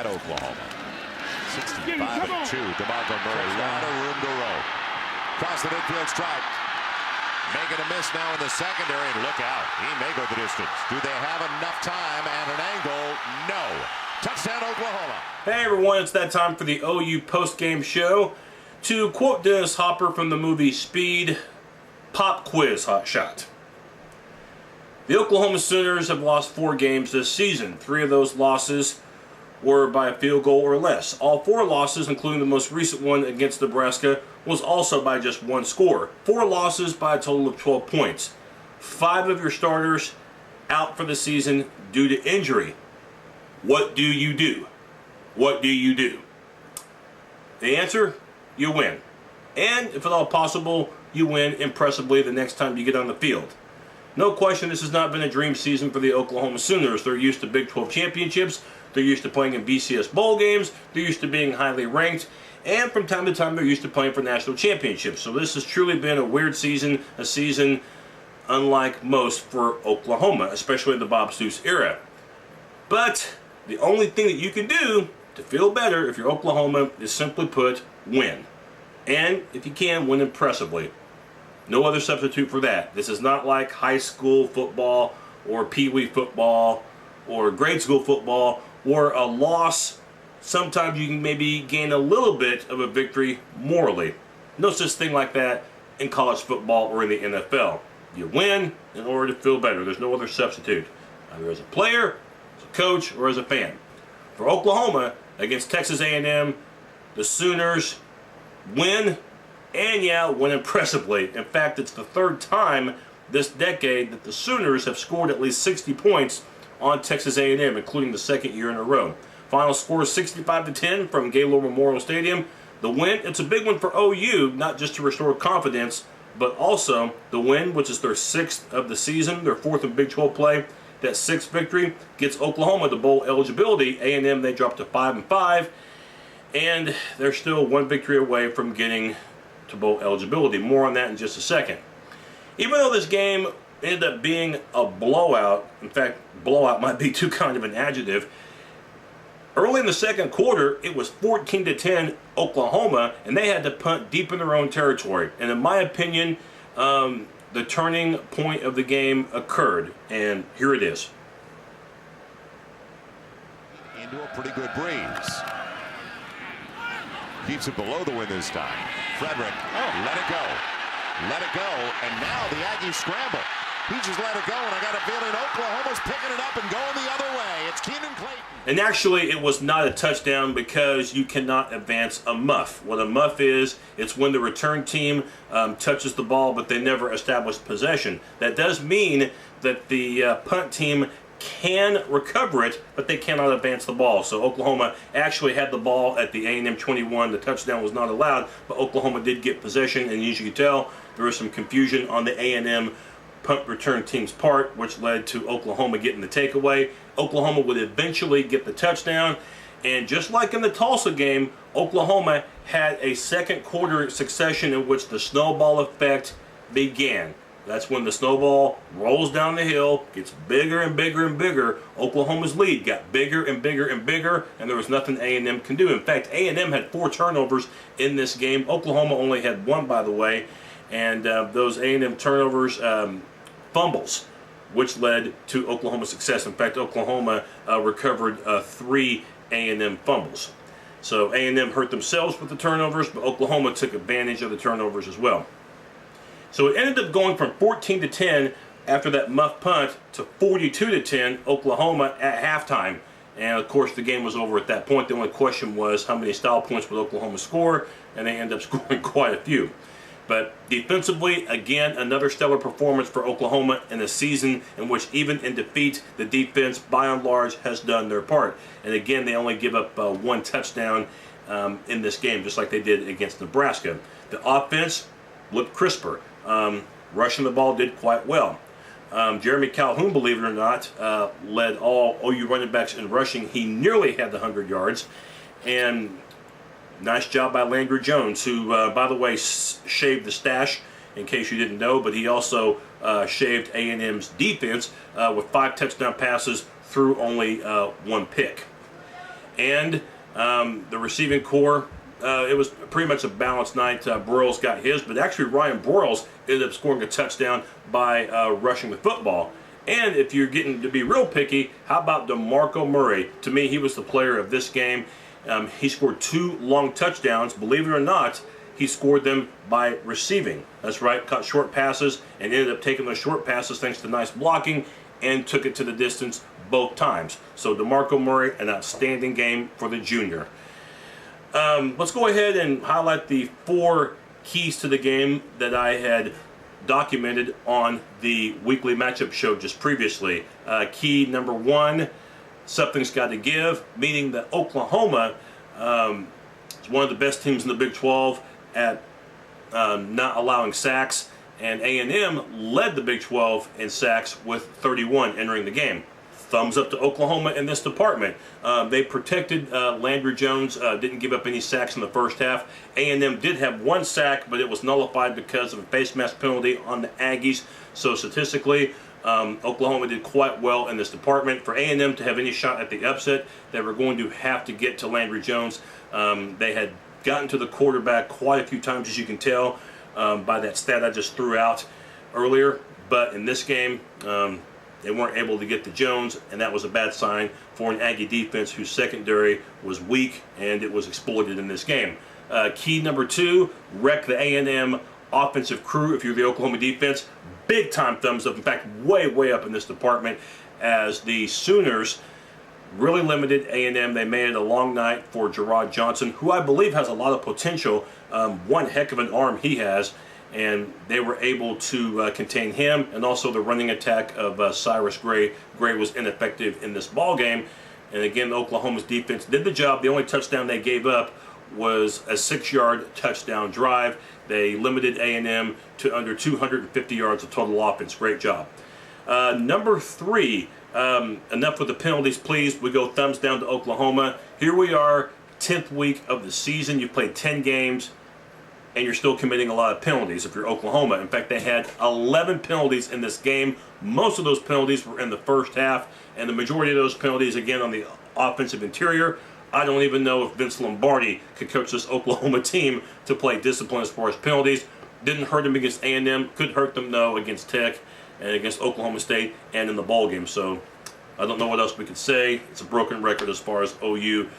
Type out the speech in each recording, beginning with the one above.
at Oklahoma. 65-2. DeMarco Murray. A lot of room to roll. Across the midfield stripe. Making a miss now in the secondary. And look out. He may go the distance. Do they have enough time and an angle? No. Touchdown Oklahoma. Hey everyone, it's that time for the OU post-game show. To quote Dennis Hopper from the movie Speed, pop quiz hot shot. The Oklahoma Sooners have lost 4 games this season. 3 of those losses were by a field goal or less. All 4 losses, including the most recent one against Nebraska, was also by just 1 score. 4 losses by a total of 12 points. 5 of your starters out for the season due to injury. What do you do? What do you do? The answer? You win. And, if at all possible, you win impressively the next time you get on the field. No question, this has not been a dream season for the Oklahoma Sooners. They're used to Big 12 championships. They're used to playing in BCS bowl games. They're used to being highly ranked. And from time to time, they're used to playing for national championships. So this has truly been a weird season, a season unlike most for Oklahoma, especially in the Bob Stoops era. But the only thing that you can do to feel better if you're Oklahoma is simply put, win. And if you can, win impressively. No other substitute for that. This is not like high school football or pee-wee football or grade school football or a loss. Sometimes you can maybe gain a little bit of a victory morally. No such thing like that in college football or in the NFL. You win in order to feel better. There's no other substitute, either as a player, as a coach, or as a fan. For Oklahoma, against Texas A&M, the Sooners win, and yeah, win impressively. In fact, it's the 3rd time this decade that the Sooners have scored at least 60 points on Texas A&M, including the 2nd year in a row. Final score is 65-10 from Gaylord Memorial Stadium. The win, it's a big one for OU, not just to restore confidence, but also the win, which is their 6th of the season, their 4th in Big 12 play. That 6th victory gets Oklahoma to bowl eligibility. A&M, they dropped to 5-5, and they're still 1 victory away from getting to bowl eligibility. More on that in just a second. Even though this game ended up being a blowout, in fact, blowout might be too kind of an adjective, early in the 2nd quarter, it was 14-10 Oklahoma, and they had to punt deep in their own territory. And in my opinion, the turning point of the game occurred, and here it is. Into a pretty good breeze. Keeps it below the wind this time. Frederick, let it go. Let it go, and now the Aggies scramble. He just let it go, and I got a feeling Oklahoma's picking it up and going the other way. It's Keenan Clayton. And actually, it was not a touchdown because you cannot advance a muff. What a muff is, it's when the return team touches the ball, but they never establish possession. That does mean that the punt team can recover it, but they cannot advance the ball. So Oklahoma actually had the ball at the A&M 21. The touchdown was not allowed, but Oklahoma did get possession, and as you can tell, there was some confusion on the A&M punt return team's part, which led to Oklahoma getting the takeaway. Oklahoma would eventually get the touchdown, and just like in the Tulsa game, Oklahoma had a 2nd quarter succession in which the snowball effect began. That's when the snowball rolls down the hill, gets bigger and bigger and bigger. Oklahoma's lead got bigger and bigger and bigger, and there was nothing A&M can do. In fact, A&M had 4 turnovers in this game. Oklahoma only had 1, by the way, and those A&M turnovers, fumbles, which led to Oklahoma's success. In fact, Oklahoma recovered 3 A&M fumbles. So A&M hurt themselves with the turnovers, but Oklahoma took advantage of the turnovers as well. So it ended up going from 14-10 after that muff punt to 42-10 Oklahoma at halftime. And of course the game was over at that point. The only question was how many style points would Oklahoma score, and they ended up scoring quite a few. But defensively, again, another stellar performance for Oklahoma in a season in which even in defeat, the defense by and large has done their part. And again, they only give up 1 touchdown in this game, just like they did against Nebraska. The offense looked crisper. Rushing the ball did quite well. Jeremy Calhoun, believe it or not, led all OU running backs in rushing. He nearly had the 100 yards. And nice job by Landry Jones, who, by the way, shaved the stash, in case you didn't know, but he also shaved A&M's defense with 5 touchdown passes through only 1 pick. and the receiving core. It was pretty much a balanced night. Broyles got his, but actually Ryan Broyles ended up scoring a touchdown by rushing the football. And if you're getting to be real picky, how about DeMarco Murray? To me, he was the player of this game. He scored 2 long touchdowns. Believe it or not, he scored them by receiving. That's right, caught short passes and ended up taking those short passes thanks to nice blocking and took it to the distance both times. So DeMarco Murray, an outstanding game for the junior. Let's go ahead and highlight the 4 keys to the game that I had documented on the weekly matchup show just previously. Key number 1, something's got to give, meaning that Oklahoma is one of the best teams in the Big 12 at not allowing sacks, and A&M led the Big 12 in sacks with 31 entering the game. Thumbs up to Oklahoma in this department. They protected Landry Jones, didn't give up any sacks in the first half. A&M did have 1 sack, but it was nullified because of a face mask penalty on the Aggies. So statistically, Oklahoma did quite well in this department. For A&M to have any shot at the upset, they were going to have to get to Landry Jones. They had gotten to the quarterback quite a few times, as you can tell by that stat I just threw out earlier. But in this game, they weren't able to get to Jones, and that was a bad sign for an Aggie defense whose secondary was weak, and it was exploited in this game. Key number 2, wreck the A&M offensive crew if you're the Oklahoma defense. Big time thumbs up, in fact, way up in this department, as the Sooners really limited A&M. They made it a long night for Gerard Johnson, who I believe has a lot of potential. One heck of an arm he has. And they were able to contain him, and also the running attack of Cyrus Gray. Gray was ineffective in this ball game, and again, Oklahoma's defense did the job. The only touchdown they gave up was a 6-yard touchdown drive. They limited A&M to under 250 yards of total offense. Great job. Number 3, enough with the penalties, please. We go thumbs down to Oklahoma. Here we are, 10th week of the season. You've played 10 games. And you're still committing a lot of penalties if you're Oklahoma. In fact, they had 11 penalties in this game. Most of those penalties were in the first half, and the majority of those penalties, again, on the offensive interior. I don't even know if Vince Lombardi could coach this Oklahoma team to play discipline as far as penalties. Didn't hurt them against A&M. Could hurt them, though, against Tech and against Oklahoma State and in the ball game. So I don't know what else we could say. It's a broken record as far as OU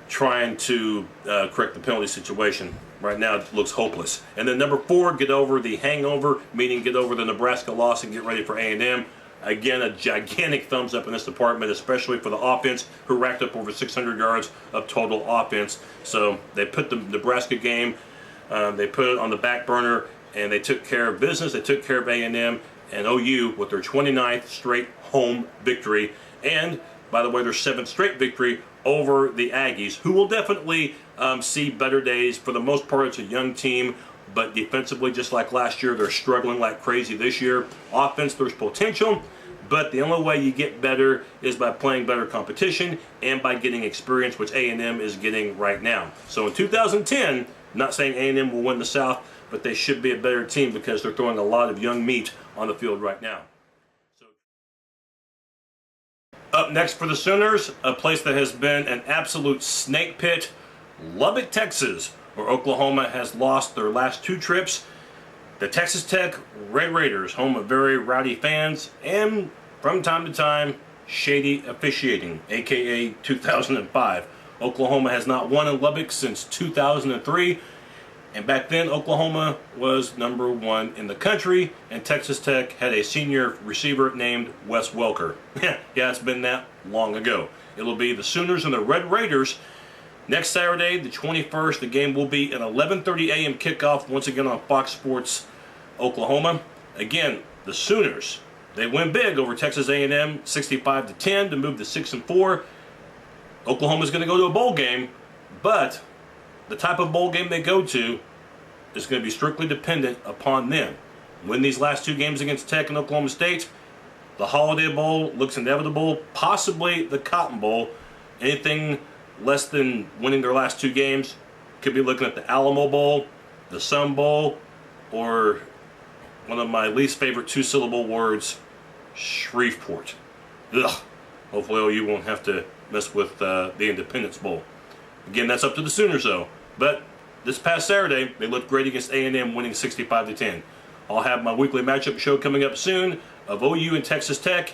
trying to correct the penalty situation. Right now it looks hopeless. And then number 4, get over the hangover, meaning get over the Nebraska loss and get ready for A&M. Again, a gigantic thumbs up in this department, especially for the offense, who racked up over 600 yards of total offense. So they put the Nebraska game, they put it on the back burner, and they took care of business. They took care of A&M and OU with their 29th straight home victory. And, by the way, their 7th straight victory over the Aggies, who will definitely see better days. For the most part, it's a young team, but defensively, just like last year, they're struggling like crazy this year. Offense, there's potential, but the only way you get better is by playing better competition and by getting experience, which A&M is getting right now. So in 2010, not saying A&M will win the South, but they should be a better team because they're throwing a lot of young meat on the field right now. Up next for the Sooners, a place that has been an absolute snake pit, Lubbock, Texas, where Oklahoma has lost their last 2 trips. The Texas Tech Red Raiders, home of very rowdy fans, and from time to time, shady officiating, aka 2005. Oklahoma has not won in Lubbock since 2003. And back then, Oklahoma was number 1 in the country, and Texas Tech had a senior receiver named Wes Welker. Yeah, it's been that long ago. It'll be the Sooners and the Red Raiders next Saturday, the 21st. The game will be an 11:30 a.m. kickoff, once again on Fox Sports Oklahoma. Again, the Sooners, they win big over Texas A&M, 65-10 to move to 6-4. Oklahoma's going to go to a bowl game, but the type of bowl game they go to is going to be strictly dependent upon them. Win these last 2 games against Tech and Oklahoma State. The Holiday Bowl looks inevitable, possibly the Cotton Bowl. Anything less than winning their last 2 games could be looking at the Alamo Bowl, the Sun Bowl, or one of my least favorite 2-syllable words, Shreveport. Ugh. Hopefully OU won't have to mess with the Independence Bowl. Again, that's up to the Sooners though. But this past Saturday, they looked great against A&M, winning 65-10. I'll have my weekly matchup show coming up soon of OU and Texas Tech.